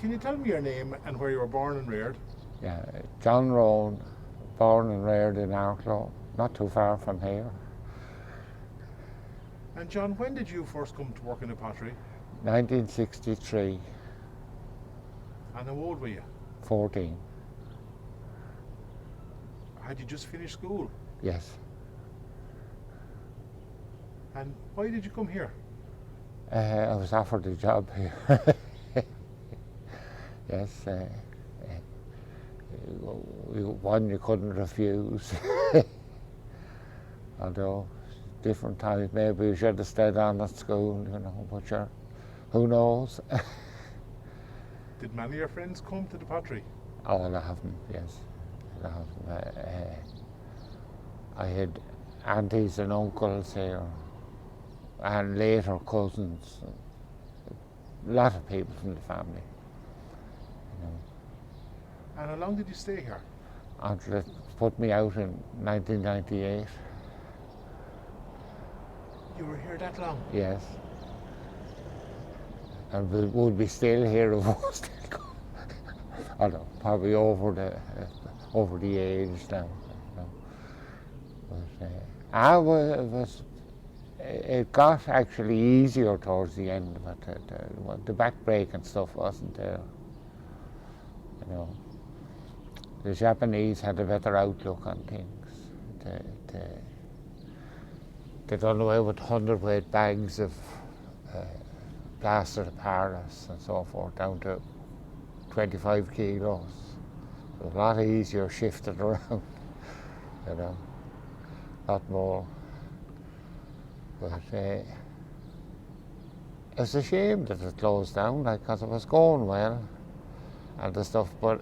Can you tell me your name and where you were born and reared? Yeah, John Rowan, born and reared in Arklow, not too far from here. And John, when did you first come to work in the pottery? 1963, And how old were you? 14, Had you just finished school? yes. And why did you come here? I was offered a job here. Yes, one you couldn't refuse. Although, different times, maybe you should have stayed on at school, you know, but sure, who knows? Did many of your friends come to the pottery? Oh, I haven't, yes. I haven't. I had aunties and uncles here, and later cousins. A lot of people from the family. You know, And how long did you stay here? until it put me out in 1998. You were here that long? Yes. And we would be still here if we were still going. I don't know, probably over the age now. You know. But it got actually easier towards the end of it. The back brake and stuff wasn't there. You know, the Japanese had a better outlook on things. They done away with 100-weight bags of plaster of Paris and so forth down to 25 kilos. It was a lot easier shifted around, you know, a lot more. But it was a shame that it closed down, like, because it was going well and the stuff, but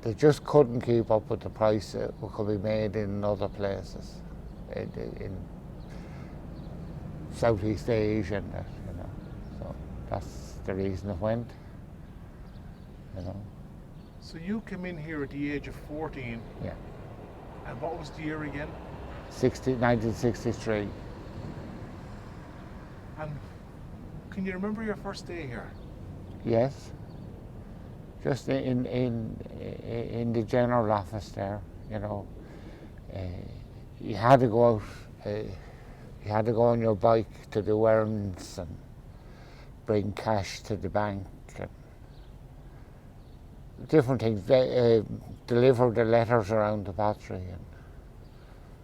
they just couldn't keep up with the price that could be made in other places, in Southeast Asia and that, you know. So that's the reason it went, you know. So you came in here at the age of 14. Yeah. And what was the year again? 1963. And can you remember your first day here? Yes. Just in the general office there, you know. You had to go out. You had to go on your bike to do errands and bring cash to the bank and different things. Deliver the letters around the pottery, and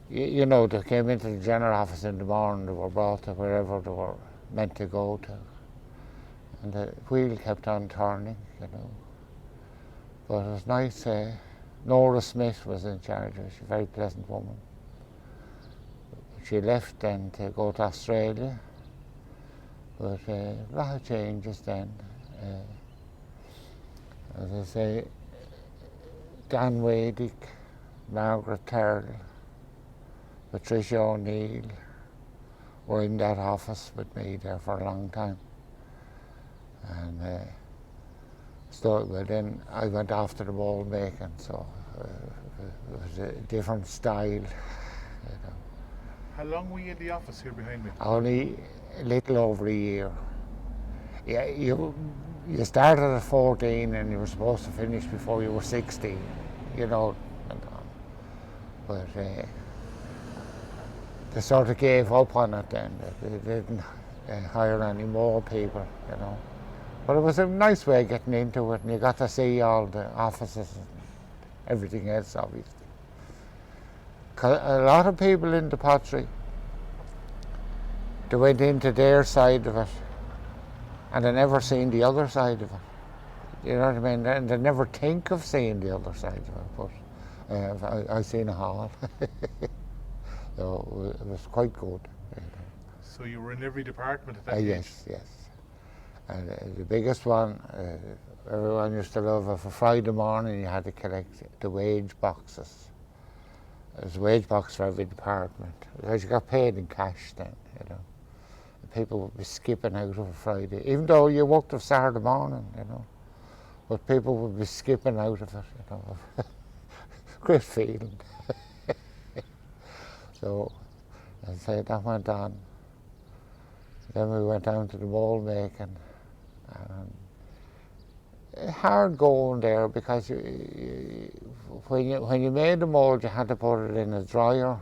you know, they came into the general office in the morning. They were brought to wherever they were meant to go to, and the wheel kept on turning, you know. But it was nice. Nora Smith was in charge. She was a very pleasant woman. She left then to go to Australia, but a lot of changes then. As I say, Dan Wadick, Margaret Turl, Patricia O'Neill were in that office with me there for a long time. And so well, then I went off to the mould making, so it was a different style. You know. How long were you in the office here behind me? Only a little over a year. Yeah, you started at 14 and you were supposed to finish before you were 16, you know. But they sort of gave up on it then. They didn't hire any more people, you know. But it was a nice way of getting into it, and you got to see all the offices and everything else, obviously. 'Cause a lot of people in the pottery, they went into their side of it, and they never seen the other side of it. You know what I mean? And they never think of seeing the other side of it, but I seen it all. So it was quite good. You know. So you were in every department at that age? Yes, yes. And the biggest one, everyone used to love it. For Friday morning, you had to collect the wage boxes. There was a wage box for every department, because you got paid in cash then, you know. And people would be skipping out of a Friday, even though you worked of Saturday morning, you know. But people would be skipping out of it, you know. Great feeling. So, as I say, that went on. Then we went down to the mould making, and hard going there because when you made the mould, you had to put it in a dryer.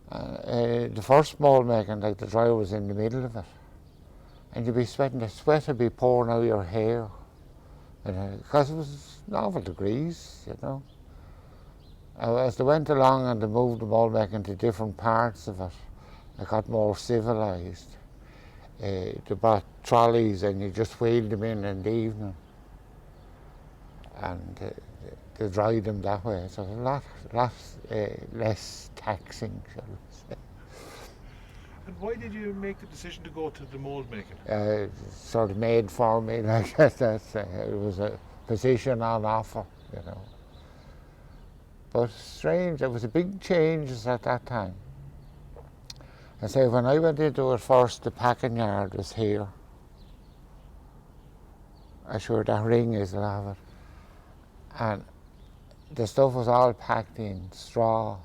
The first mould making, like the dryer was in the middle of it, and you'd be sweating. The sweat would be pouring out of your hair, because it was novel degrees, you know. As they went along and they moved the mould making to different parts of it, it got more civilised. They brought trolleys and you just wheeled them in the evening, and they dried them that way. So a lot less taxing, shall we say. And why did you make the decision to go to the mould making? Sort of made for me, like that. It was a position on offer, you know. But strange, it was a big change at that time. I say, when I went into it first, the packing yard was here. I'm sure that ring is a lot of it. And the stuff was all packed in straw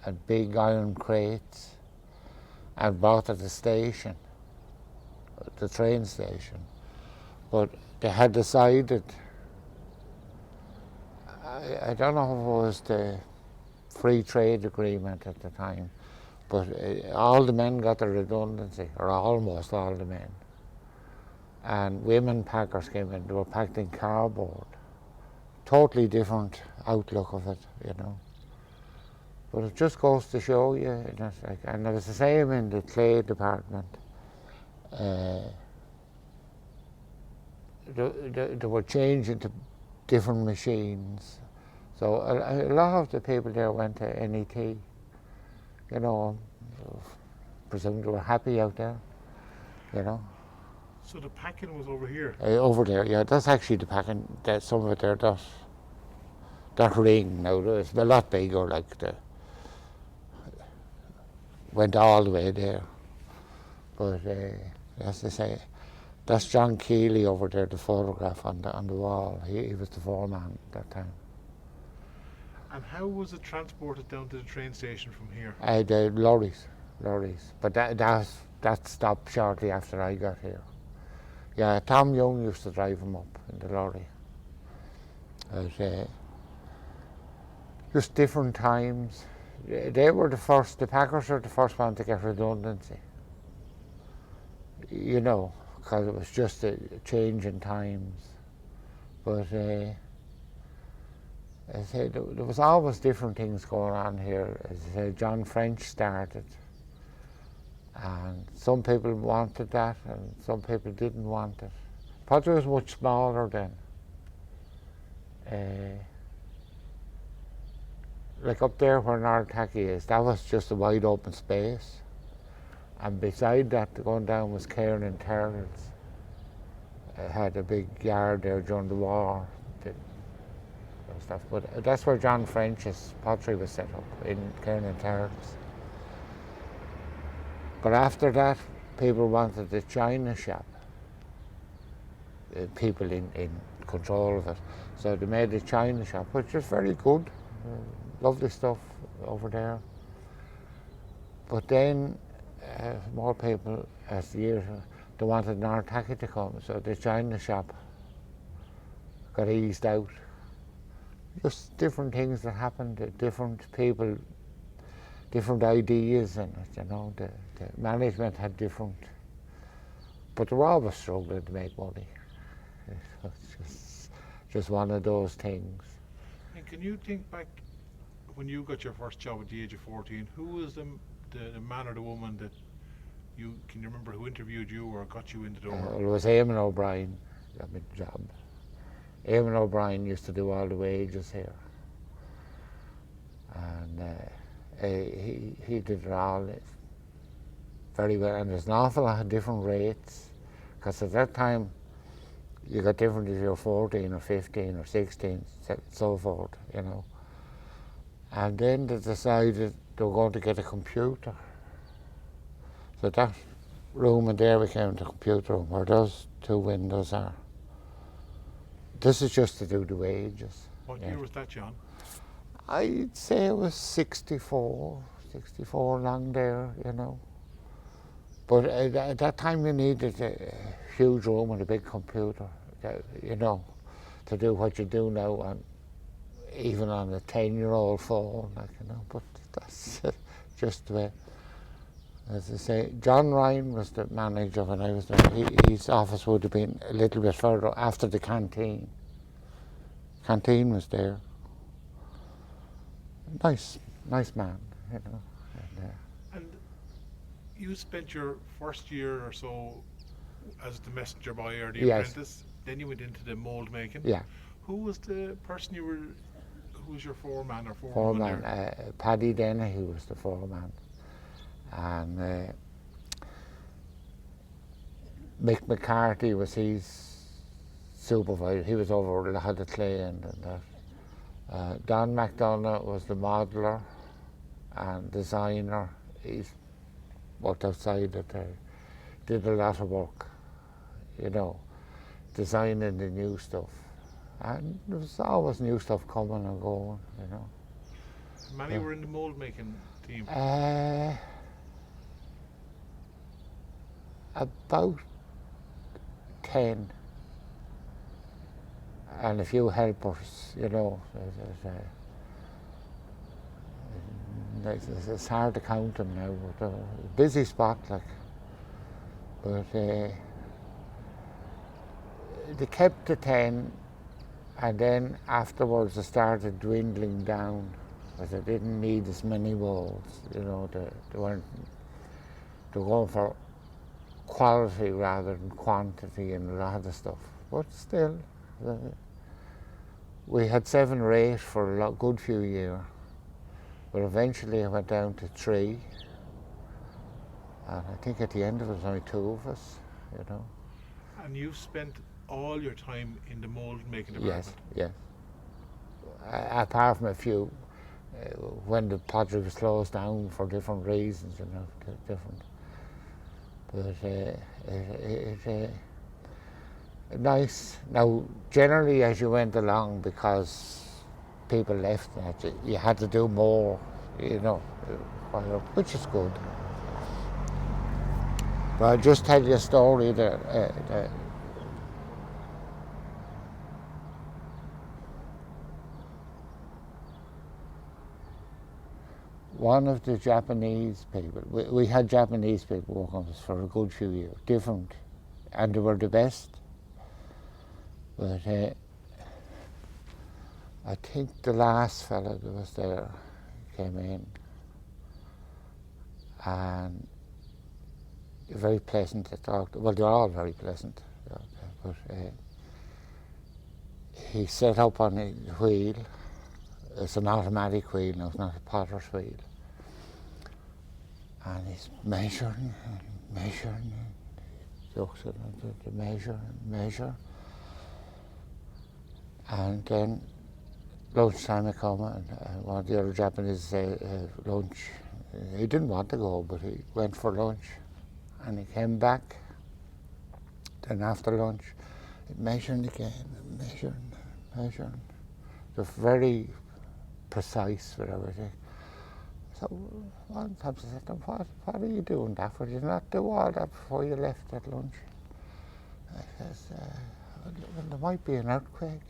and big iron crates and brought to the station, the train station. But they had decided, I don't know if it was the free trade agreement at the time, but all the men got a redundancy, or almost all the men. And women packers came in, they were packed in cardboard. Totally different outlook of it, you know. But it just goes to show you, and it was the same in the clay department. They were changing to different machines. So a lot of the people there went to NET, you know, presumed they were happy out there, you know. So the packing was over here? Over there, yeah, that's actually the packing, some of it there, that ring now, it's a lot bigger, like went all the way there. But as I say, that's John Keeley over there, the photograph on the wall. He was the foreman at that time. And how was it transported down to the train station from here? The lorries. But that stopped shortly after I got here. Yeah, Tom Young used to drive him up in the lorry. Just different times. They were the packers were the first one to get redundancy. You know, because it was just a change in times. But as I said, there was always different things going on here. As I said, John French started, and some people wanted that, and some people didn't want it. Pottery was much smaller then. Like up there where Nartaki is, that was just a wide open space. And beside that, going down was Cairn and Terrells. It had a big yard there during the war. Stuff. But that's where John French's pottery was set up, in Cairn and Terrells. But after that, people wanted the china shop. People in control of it. So they made the china shop, which was very good. Lovely stuff over there. But then more people, as the years, they wanted Nartaki to come, so the china shop got eased out. Just different things that happened, different people, different ideas in it, you know. The management had different, but they were always struggling to make money. It's just one of those things. And can you think back when you got your first job at the age of 14, who was the man or the woman that can you remember who interviewed you or got you in the door? It was Eamon O'Brien got me the job. Eamon O'Brien used to do all the wages here, and he did it all very well. And there's an awful lot of different rates, because at that time you got different if you're 14 or 15 or 16, so forth, you know. And then they decided they were going to get a computer. So that room in there became the computer room, where those two windows are. This is just to do the wages. What year was that, John? I'd say it was 64 along there, you know. But at that time you needed a huge room and a big computer. you know, to do what you do now, and even on a 10-year-old phone, like, you know. But that's just the way. As I say, John Ryan was the manager when I was there. His office would have been a little bit further after the canteen. Canteen was there. Nice man, you know. And you spent your first year or so as the messenger boy or the Yes. apprentice. Then you went into the mould making. Yeah, Who was the person who was your foreman or forewoman foreman. there? Paddy Dennehy was the foreman. And Mick McCarthy was his supervisor. He was over a lot of the clay and that. Don McDonough was the modeller and designer. He's worked outside it there. Did a lot of work, you know, designing the new stuff. And there was always new stuff coming and going, you know. Many were in the mould making team. About 10, and a few helpers, you know. It's hard to count them now, but busy spot, like. But they kept the 10, and then afterwards they started dwindling down because they didn't need as many walls, you know. They were going for quality rather than quantity and a lot of the stuff. But still, we had 7 or 8 for a good few years, but eventually I went down to 3, and I think at the end of it was only 2 of us, you know. And you've spent all your time in the mould making department? Yes. Apart from a few, when the pottery was closed down for different reasons, you know, different. But nice. Now, generally, as you went along, because people left, you had to do more, you know, which is good. But I'll just tell you a story that one of the Japanese people, we had Japanese people working with us for a good few years, different, and they were the best. But I think the last fella that was there came in, and very pleasant to talk to. Well, they're all very pleasant, but he set up on a wheel. It's an automatic wheel now, it's not a potter's wheel. And he's measuring and measuring. He looks at it to measure and measure. And then lunchtime had come, and one of the other Japanese said lunch. He didn't want to go, but he went for lunch. And he came back. Then after lunch, measuring again, measuring. They're very precise with everything. So one time I said to him, what are you doing that for? Did you not do all that before you left at lunch? I says, well, there might be an earthquake.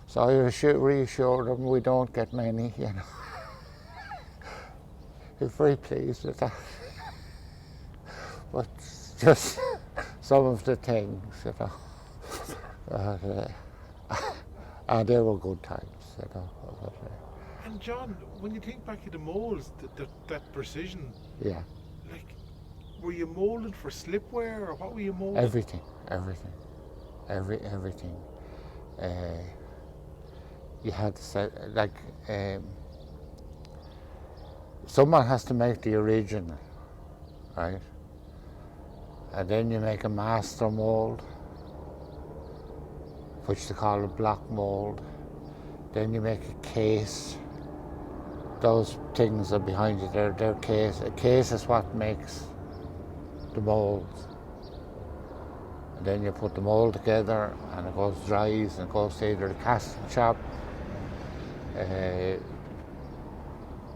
So I reassured him we don't get many, you know. He was very pleased with that. But just some of the things, you know. And they were good times, you know. And John, when you think back to the moulds, that precision, Yeah, like, were you moulded for slipware, or what were you moulded? everything. You had to say, like, someone has to make the original, right? And then you make a master mould, which they call a block mould. Then you make a case. Those things are behind you, they're case. A case is what makes the molds. And then you put the mold together, and it goes dries, and it goes to either the casting shop,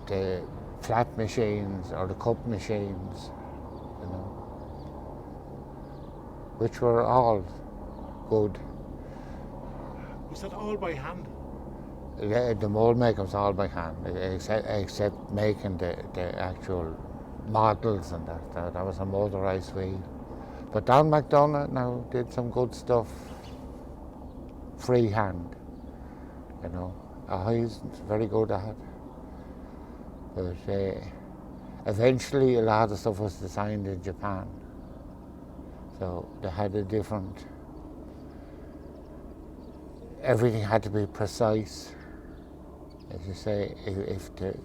the flat machines, or the cup machines, you know. which were all good. Was that all by hand? The mould making was all by hand, except making the actual models and that was a motorised wheel. But Don McDonough now did some good stuff freehand, you know. He's very good at it. But eventually a lot of stuff was designed in Japan. So they had a different, everything had to be precise. As you say, if the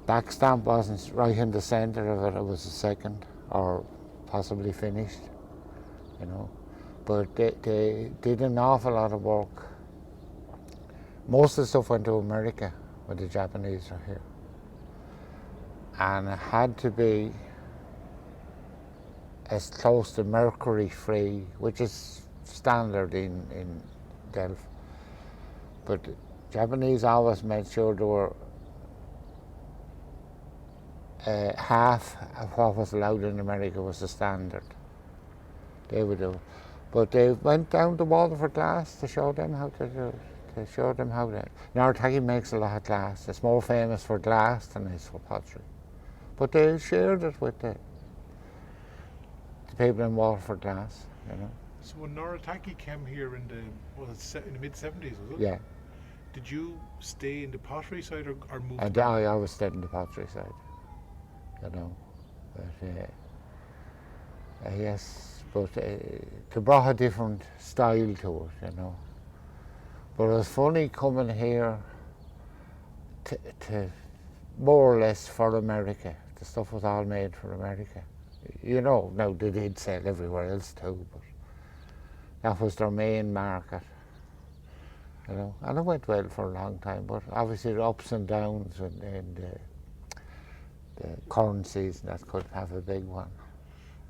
back stamp wasn't right in the centre of it, it was a second or possibly finished, you know. But they did an awful lot of work. Most of the stuff went to America when the Japanese were here. And it had to be as close to mercury free, which is standard in Delft. But the Japanese always made sure they were half of what was allowed in America was the standard. They would do. But they went down to Waterford Glass to show them how to do it. To show them how to. Narataki makes a lot of glass. It's more famous for glass than it is for pottery. But they shared it with the people in Waterford Glass, you know. So when Narataki came here in the mid-70s, was it? Yeah. Did you stay in the pottery side or move? And I always stayed in the pottery side, you know. But yes, but they brought a different style to it, you know. But it was funny coming here to more or less for America. The stuff was all made for America. You know, now they did sell everywhere else too, but that was their main market. You know, and it went well for a long time, but obviously the ups and downs and the currencies and that could have a big one.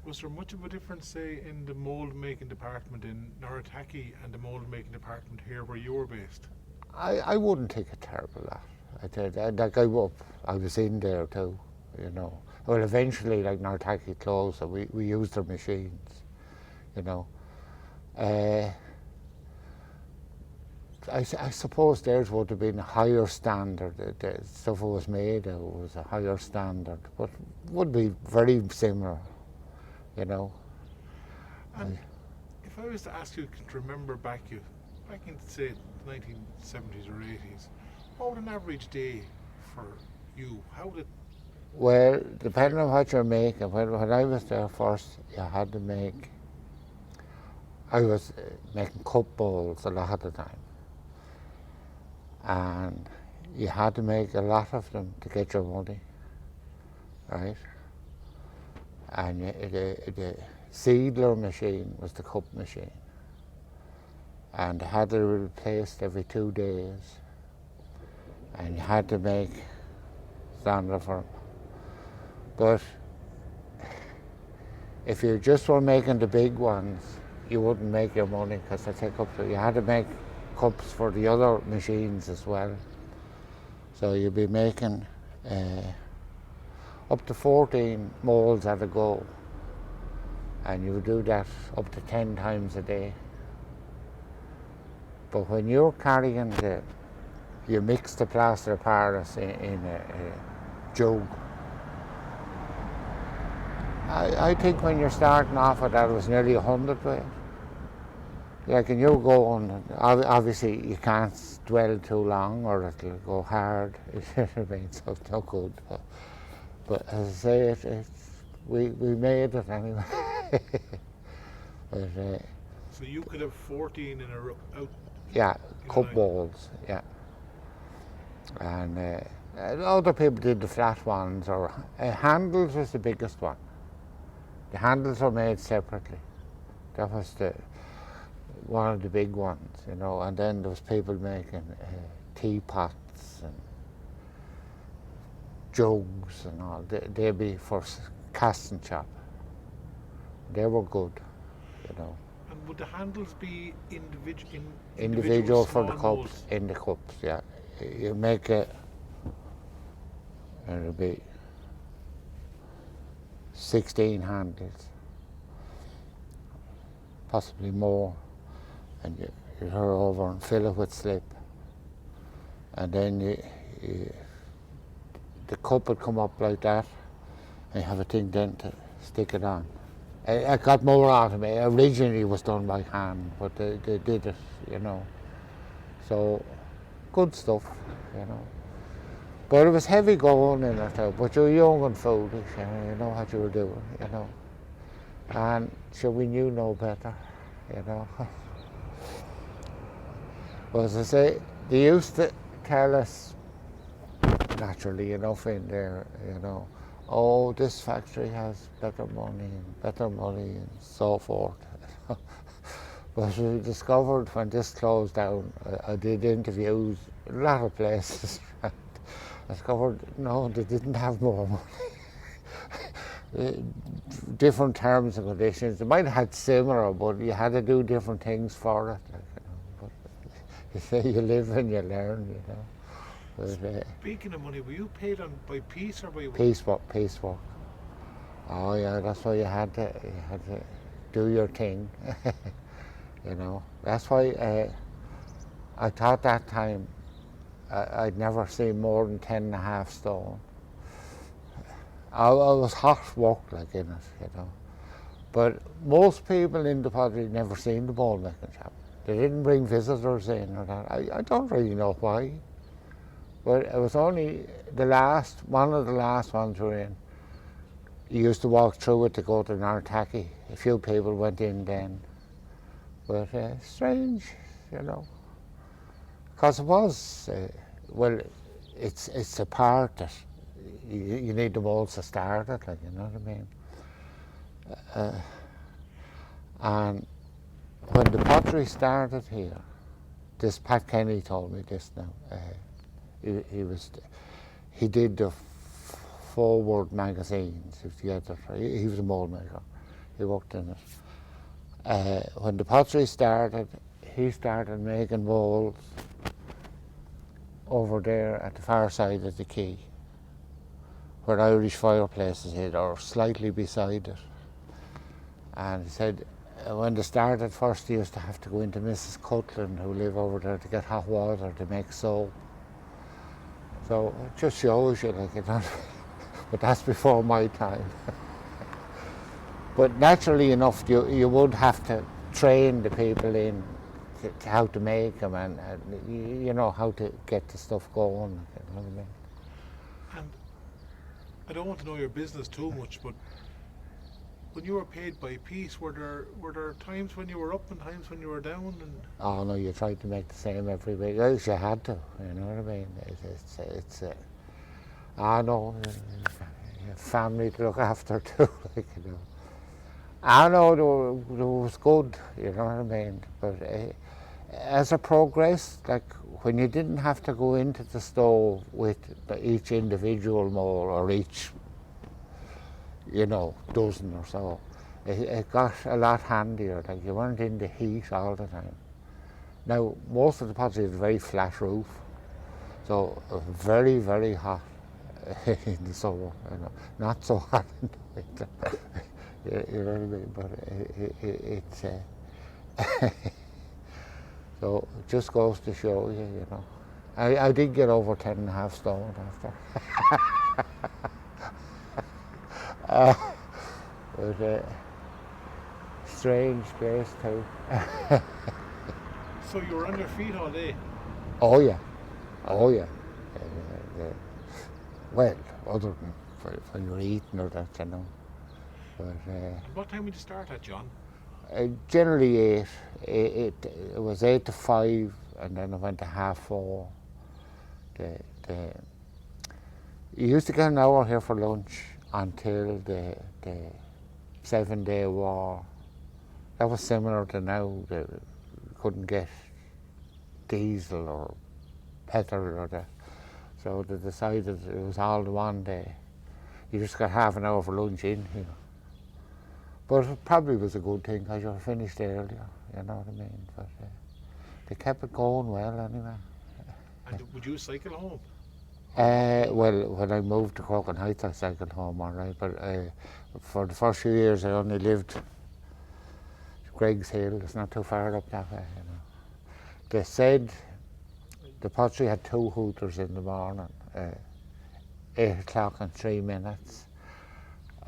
Was there much of a difference, say, in the mould making department in Narataki and the mould making department here where you were based? I wouldn't take a terrible lot. I was in there too, you know. Well, eventually, like Narataki closed, so we used their machines, you know. I suppose theirs would have been a higher standard. The stuff that was made was a higher standard, but would be very similar, you know. And if I was to ask you to remember back in say the 1970s or 80s, what would an average day for you? How would it? Well, depending on what you're making, when I was there first, you had to make. I was making cup bowls a lot of the time. And you had to make a lot of them to get your money, right? And the seedler machine was the cup machine. And they had to be replaced every 2 days. And you had to make standard for them. But if you just were making the big ones, you wouldn't make your money because they take up to, you had to make cups for the other machines as well. So you'd be making up to 14 moulds at a go. And you would do that up to 10 times a day. But when you're carrying you mix the plaster of Paris in a jug. I think when you're starting off with that, it was nearly 100 weight. Like, and you're going, obviously you can't dwell too long or it'll go hard. So it's not good. But as I say, we made it anyway. But, so you could have 14 in a row out. Yeah, cup bowls, yeah. And other people did the flat ones, or handles was the biggest one. The handles were made separately. That was one of the big ones, you know. And then there was people making teapots and jugs and all. They'd be for cast and chop. They were good, you know. And would the handles be Individual for the cups, molds? in the cups, yeah. You make it, and it'll be 16 handles. possibly more, and you her over and fill it with slip, and then the cup would come up like that, and you have a thing then to stick it on. It got more automated. Originally it was done by hand, but they did it, you know. So, good stuff, you know. But it was heavy going in it, but you were young and foolish, you know what you were doing, you know. And so we knew no better, you know. But as I say, they used to tell us, naturally enough in there, you know, oh, this factory has better money and so forth. But we discovered when this closed down, I did interviews in a lot of places. I discovered, no, they didn't have more money. Different terms and conditions. They might have had similar, but you had to do different things for it. Like, you know. But you say you live and you learn, you know. But, Speaking of money, were you paid on by piece or by piecework. Oh yeah, that's why you had to do your thing. You know, that's why I thought that time I'd never seen more than 10.5 stone. I was hot work like in it, you know. But most people in the pottery never seen the mould making shop. They didn't bring visitors in or that. I don't really know why. But it was only one of the last ones we were in. You used to walk through it to go to Nartaki. A few people went in then. But strange, you know. Because it was, well, it's a part that you need the molds to start it, like, you know what I mean? And when the pottery started here, this Pat Kenny told me this now. He did the forward magazines. He was a mold maker. He worked in it. When the pottery started, he started making molds over there at the far side of the quay, where Irish fireplaces is, or slightly beside it. And he said when they started first, they used to have to go into Mrs. Cutland, who lived over there, to get hot water to make soap. So it just shows you, like, you know, but that's before my time. But naturally enough, you would have to train the people in to how to make them and you know how to get the stuff going. You know what I mean? And I don't want to know your business too much, but when you were paid by piece, were there times when you were up and times when you were down? And oh no, you tried to make the same every week. Else you had to. You know what I mean? It's I know, family to look after too. Like, you know. I know it was good. You know what I mean? But as it progressed, like when you didn't have to go into the stove with each individual mold or each, you know, dozen or so, it got a lot handier. Like you weren't in the heat all the time. Now most of the pottery is a very flat roof, so very, very hot in the summer. You know, not so hot in the winter. You know what I mean? But it's so it just goes to show you, you know. I did get over 10.5 stone after. But strange place too. so you were on your feet all day? Oh yeah, oh yeah. Well, other than when you're eating or that, you know. But And what time would you start at, John? generally 8. It was 8 to 5, and then I went to 4:30. You used to get an hour here for lunch until the 7-day war. That was similar to now. They couldn't get diesel or petrol or that. So they decided it was all the one day. You just got half an hour for lunch in here. But it probably was a good thing because you were finished earlier, you know what I mean? But they kept it going well anyway. And would you cycle home? Well, when I moved to Croken Heights, I cycled home all right, but for the first few years I only lived Greg's Hill. It's not too far up that way, you know. They said the pottery had 2 hooters in the morning, 8 o'clock and 3 minutes.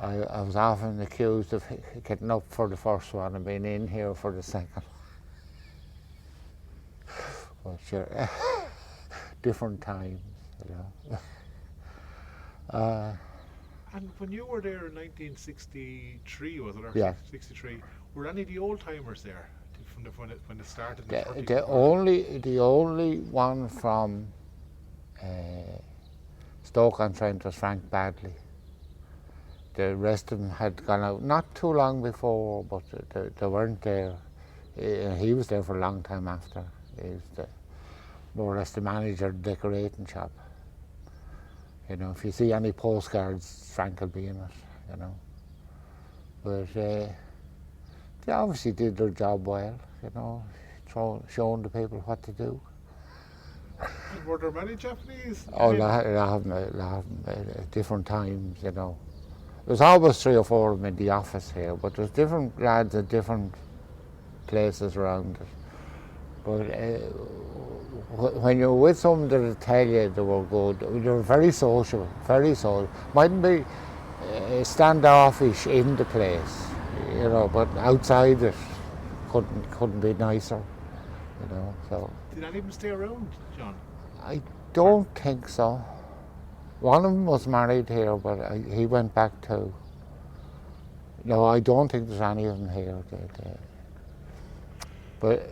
I was often accused of getting up for the first one and being in here for the second. But sure, different times, you know. And when you were there in 1963, was it, or Yeah. 63, were any of the old timers there from when it started in the 30s? The only one from Stoke-on-Trent was Frank Badley. The rest of them had gone out not too long before, but they weren't there. He was there for a long time after. He was more or less the manager of the decorating shop. You know, if you see any postcards, Frank will be in it, you know. But they obviously did their job well, you know, showing the people what to do. And were there many Japanese? Oh, a lot of them, at different times, you know. There's always 3 or 4 of them in the office here, but there's different lads at different places around it. But when you're with someone that'll tell you they were good, they were very sociable, very social. Mightn't be standoffish in the place, you know, but outside it couldn't be nicer, you know. So Did any of them stay around, John? I don't think so. One of them was married here, but he went back too. No, I don't think there's any of them here. But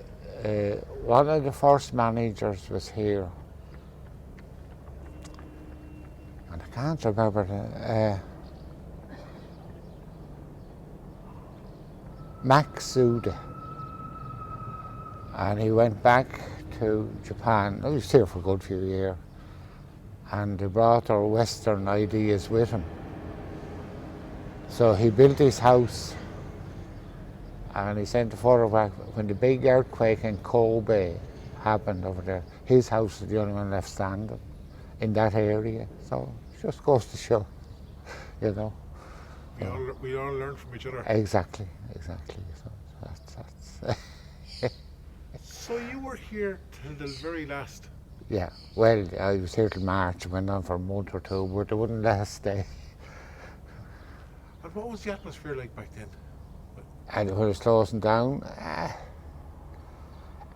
one of the first managers was here, and I can't remember Max Suda, and he went back to Japan. He was here for a good few years, and he brought our Western ideas with him. So he built his house, and he sent a photograph when the big earthquake in Kobe happened over there. His house was the only one left standing in that area. So it just goes to show, you know. We all learn from each other. Exactly. So that's So you were here till the very last? Yeah, well, I was here till March, went on for a month or 2, but they wouldn't let us stay. And what was the atmosphere like back then? And when it was closing down,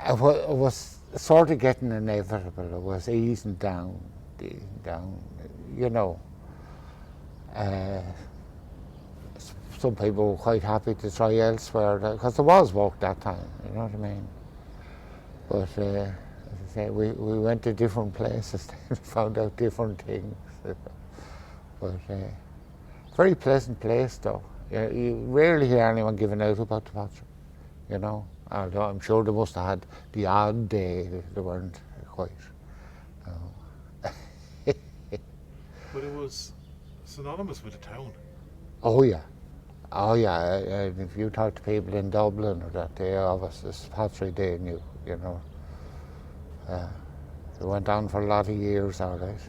it was sort of getting inevitable. It was easing down, you know. Some people were quite happy to try elsewhere, because there was work that time, you know what I mean? But as I say, we went to different places and found out different things. But very pleasant place though. You rarely hear anyone giving out about the pottery, you know. Although I'm sure they must have had the odd day that they weren't quite. But it was synonymous with the town. Oh yeah. If you talk to people in Dublin or that, they obviously it's pottery they knew, you know. It went on for a lot of years, all right.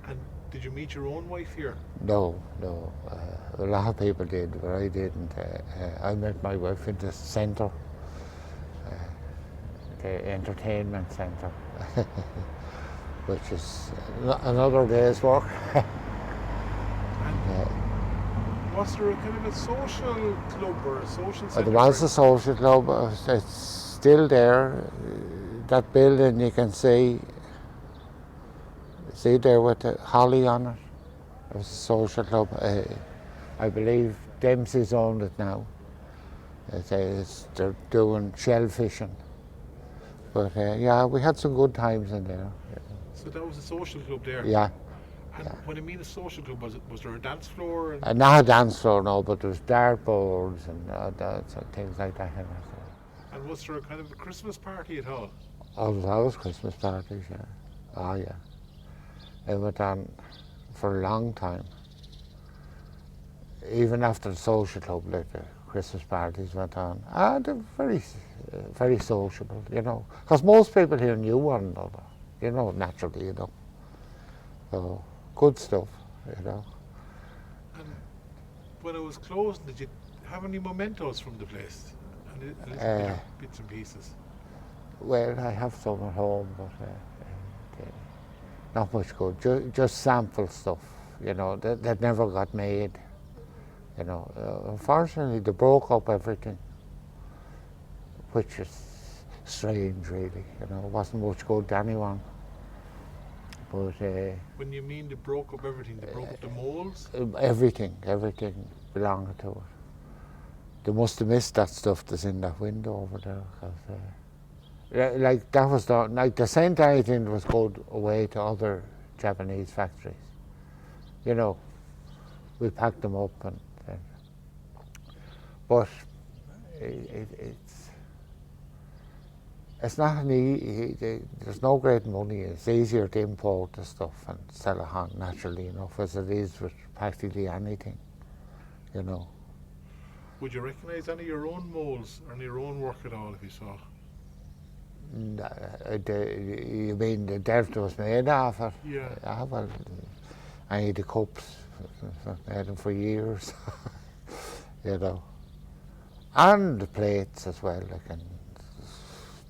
And did you meet your own wife here? No. A lot of people did, but I didn't. I met my wife in the centre, the entertainment centre, which is another day's work. Was there a kind of a social club or a social centre? There was a social club. It's still there. That building you can see there with the holly on it. It was a social club. I believe Dempsey's owned it now. They're doing shellfishing. But yeah, we had some good times in there. So that was a social club there? Yeah. And when I mean a social club, was there a dance floor? Not a dance floor, no, but there was dartboards and things like that. And was there a kind of a Christmas party at all? Oh, there was always Christmas parties, yeah. Oh, yeah. It went on for a long time. Even after the social club, like the Christmas parties went on. They're very sociable, you know. Because most people here knew one another, you know, naturally, you know. So, good stuff, you know. And when it was closed, did you have any mementos from the place? A little bit Uh, of bits and pieces. well, I have some at home, but not much good. Just sample stuff, that never got made. Unfortunately, they broke up everything, which is strange, really. It wasn't much good to anyone. But When you mean they broke up everything, they broke up the molds? everything belonged to it. They must have missed that stuff that's in that window over there. 'Cause, like that was they sent anything that was good away to other Japanese factories. We packed them up but it's not there's no great money. It's easier to import the stuff and sell it on naturally enough as it is with practically anything. Would you recognise any of your own molds or any of your own work at all if you saw? You mean the dirt was made of it? Yeah. Well, I need the cups. I've made them for years. And the plates as well, and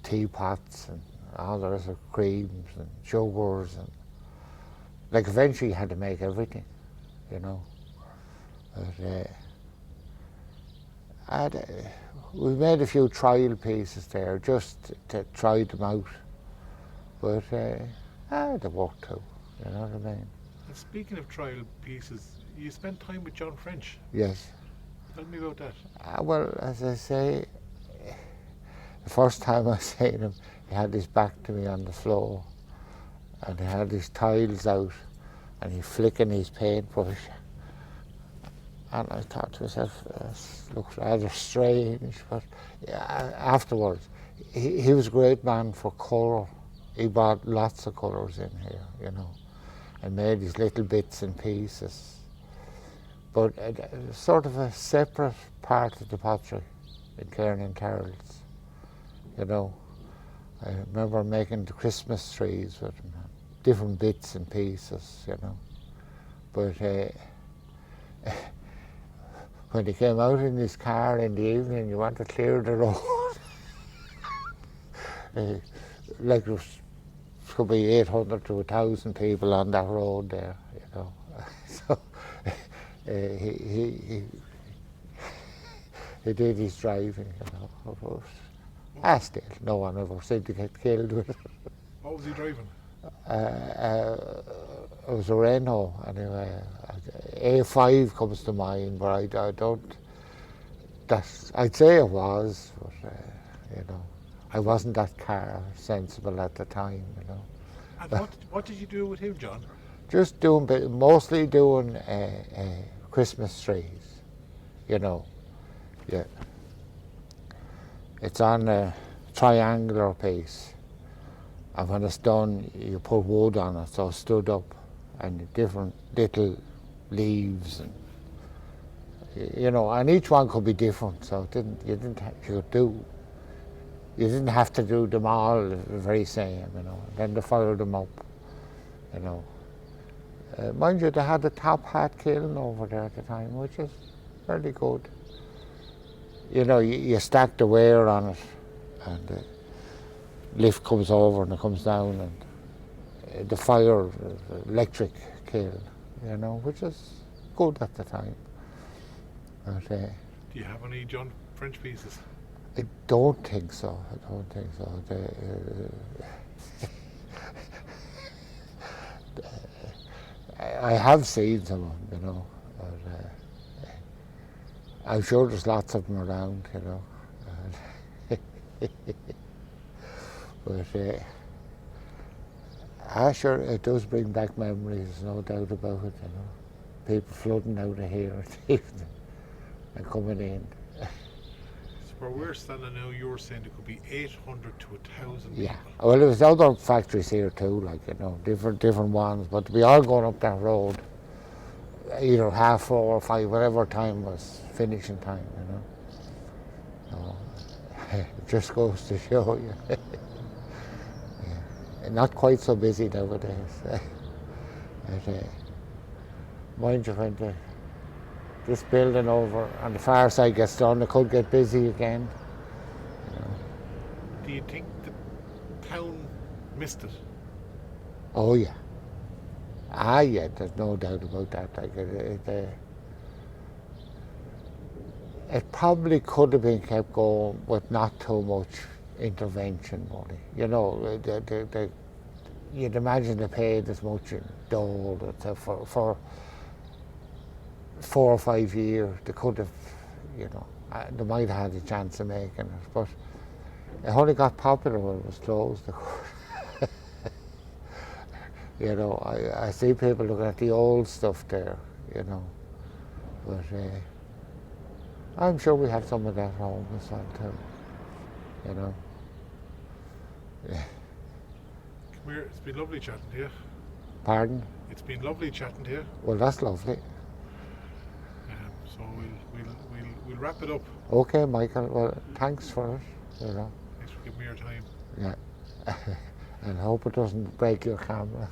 teapots and all the rest of creams and sugars and eventually you had to make everything, But, we made a few trial pieces there just to try them out, but they worked too. You know what I mean? And speaking of trial pieces, you spent time with John French. Yes. Tell me about that. Well, as I say, the first time I seen him, he had his back to me on the floor, and he had his tiles out, and he flicking his paintbrush. And I thought to myself, this looks rather strange, but afterwards, he was a great man for colour. He brought lots of colours in here, and made these little bits and pieces. But sort of a separate part of the pottery in Cairn and Carroll's, I remember making the Christmas trees with him, different bits and pieces, But when he came out in his car in the evening, you want to clear the road. It could be 800 to 1,000 people on that road there, So he did his driving, of course. Still, no one ever seemed to get killed with it. What was he driving? It was a Renault, anyway. A5 comes to mind, but I don't. I'd say it was, but I wasn't that car sensible at the time, And what did you do with him, John? Just mostly doing Christmas trees, Yeah. It's on a triangular piece, and when it's done, you put wood on it so it stood up, and different little leaves, and and each one could be different. So you didn't have to do them all the very same, Then to follow them up, Mind you, they had a top hat kiln over there at the time, which is fairly good. You stack the ware on it, and the lift comes over and it comes down, and the fire, the electric kiln, which is good at the time. But, do you have any John French pieces? I don't think so. I have seen some of them, but I'm sure there's lots of them around, But sure, it does bring back memories, no doubt about it, People flooding out of here at the evening and coming in. So where we're standing now, you're saying there could be 800 to 1,000 Yeah. people. Well, there was other factories here too, different ones, but we all going up that road, either 4:30 or 5, whatever time was finishing time, So it just goes to show you. Yeah. Not quite so busy nowadays. But, mind you, when this building over on the far side gets done, it could get busy again. Do you think the town missed it? Oh yeah. Ah yeah, there's no doubt about that. Like it probably could have been kept going with not too much intervention money. You know, you'd imagine they paid as much in dole for 4 or 5 years. They could have, you know, they might have had a chance of making it, but it only got popular when it was closed. You know, I see people looking at the old stuff there, you know, but I'm sure we have some of that home as well too, you know. Yeah. Come here, it's been lovely chatting to you. Pardon? It's been lovely chatting to you. Well, that's lovely. So we'll wrap it up. Okay, Michael. Well, thanks for it. You know. Thanks for giving me your time. Yeah. And hope it doesn't break your camera.